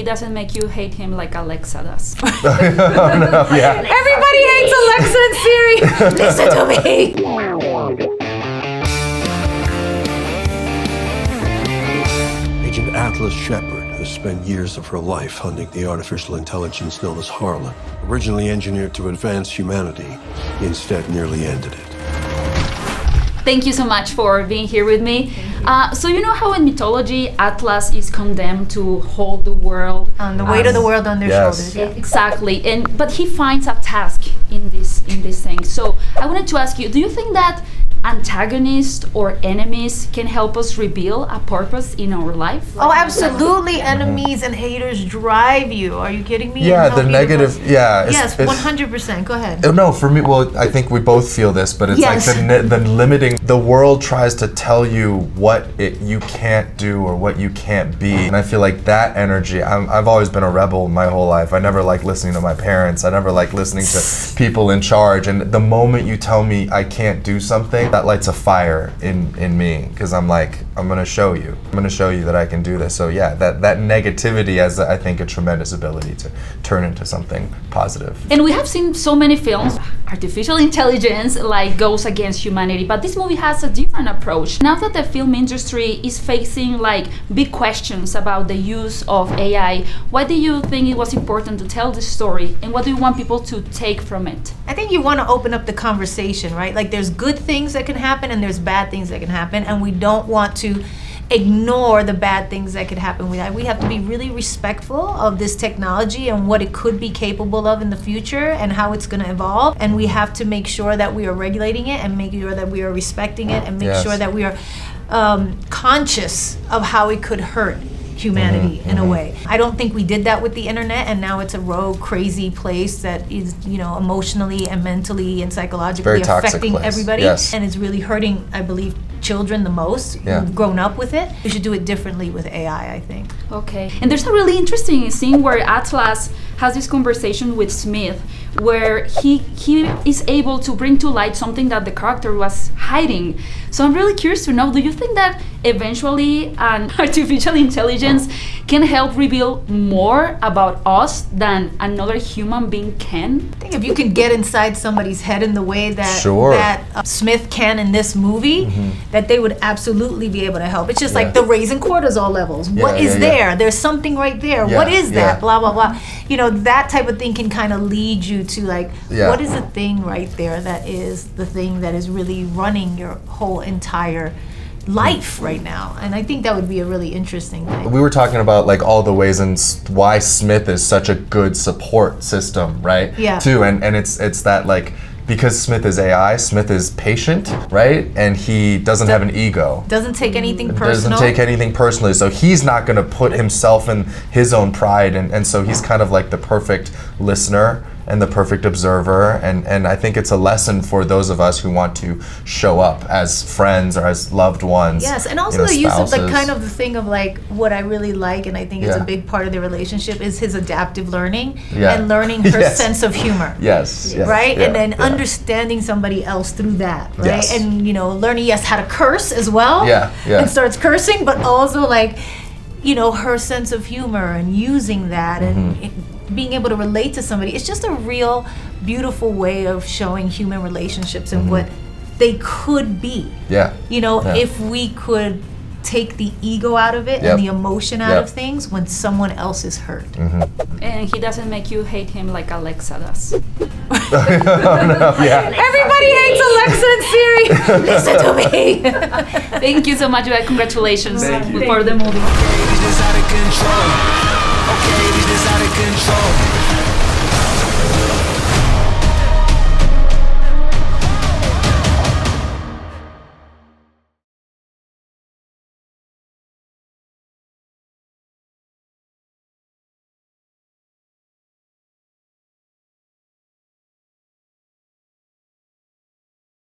doesn't make you hate him like Alexa does. Everybody hates Alexa and Siri. Listen to me. Agent Atlas Shepard has spent years of her life hunting the artificial intelligence known as Harlan. Originally engineered to advance humanity, he instead nearly ended it. Thank you so much for being here with me. So you know how in mythology Atlas is condemned to hold the world, The weight of the world on their shoulders. Yeah. exactly, but he finds a task in this thing. So I wanted to ask you: do you think that antagonists or enemies can help us reveal a purpose in our life? Oh, absolutely. Enemies and haters drive you. Are you kidding me? Yeah, the negative. Yeah. Yes, 100%. Go ahead. No, for me, well, I think we both feel this, but it's Yes. like the limiting. The world tries to tell you what you can't do or what you can't be, and I feel like that energy. I've always been a rebel my whole life. I never liked listening to my parents. I never liked listening to people in charge. And the moment you tell me I can't do something, that lights a fire in me, because I'm like, I'm gonna show you. I'm gonna show you that I can do this. So yeah, that negativity has, I think, a tremendous ability to turn into something positive. And we have seen so many films, artificial intelligence like goes against humanity, but this movie has a different approach. Now that the film industry is facing like big questions about the use of AI, why do you think it was important to tell this story, and what do you want people to take from it? I think you want to open up the conversation, right? Like there's good things that can happen and there's bad things that can happen, and we don't want to ignore the bad things that could happen with that. We have to be really respectful of this technology and what it could be capable of in the future and how it's going to evolve. And we have to make sure that we are regulating it and make sure that we are respecting it and make sure that we are conscious of how it could hurt humanity in a way. I don't think we did that with the internet, and now it's a rogue, crazy place that is, emotionally and mentally and psychologically affecting everybody, and it's really hurting, I believe, children the most who've grown up with it. We should do it differently with AI, I think. Okay. And there's a really interesting scene where Atlas has this conversation with Smith, where he is able to bring to light something that the character was hiding. So I'm really curious to know, do you think that eventually an artificial intelligence can help reveal more about us than another human being can? I think if you can get inside somebody's head in the way that Smith can in this movie, that they would absolutely be able to help. It's just like the raising cortisol levels. What is there? There's something right there. What is that? Blah, blah, blah. That type of thing can kind of lead you to like, what is the thing right there that is the thing that is really running your whole entire life right now? And I think that would be a really interesting thing. We were talking about like all the ways and why Smith is such a good support system, right? Yeah. Too, and it's that like, because Smith is AI, Smith is patient, right? And he doesn't have an ego. Doesn't take anything personal. Doesn't take anything personally. So he's not gonna put himself in his own pride, and so he's kind of like the perfect listener and the perfect observer, and I think it's a lesson for those of us who want to show up as friends or as loved ones. Yes, and also the use of the kind of the thing of like what I really like, and I think it's a big part of their relationship, is his adaptive learning and learning her sense of humor. Right? And then understanding somebody else through that, right? And learning how to curse as well. And starts cursing, but also like her sense of humor and using that and being able to relate to somebody. It's just a real beautiful way of showing human relationships and what they could be. If we could take the ego out of it and the emotion out of things when someone else is hurt. And he doesn't make you hate him like Alexa does. Everybody hates Alexa and Siri. Listen to me. Thank you so much. Congratulations for the movie. Okay, this is out of control.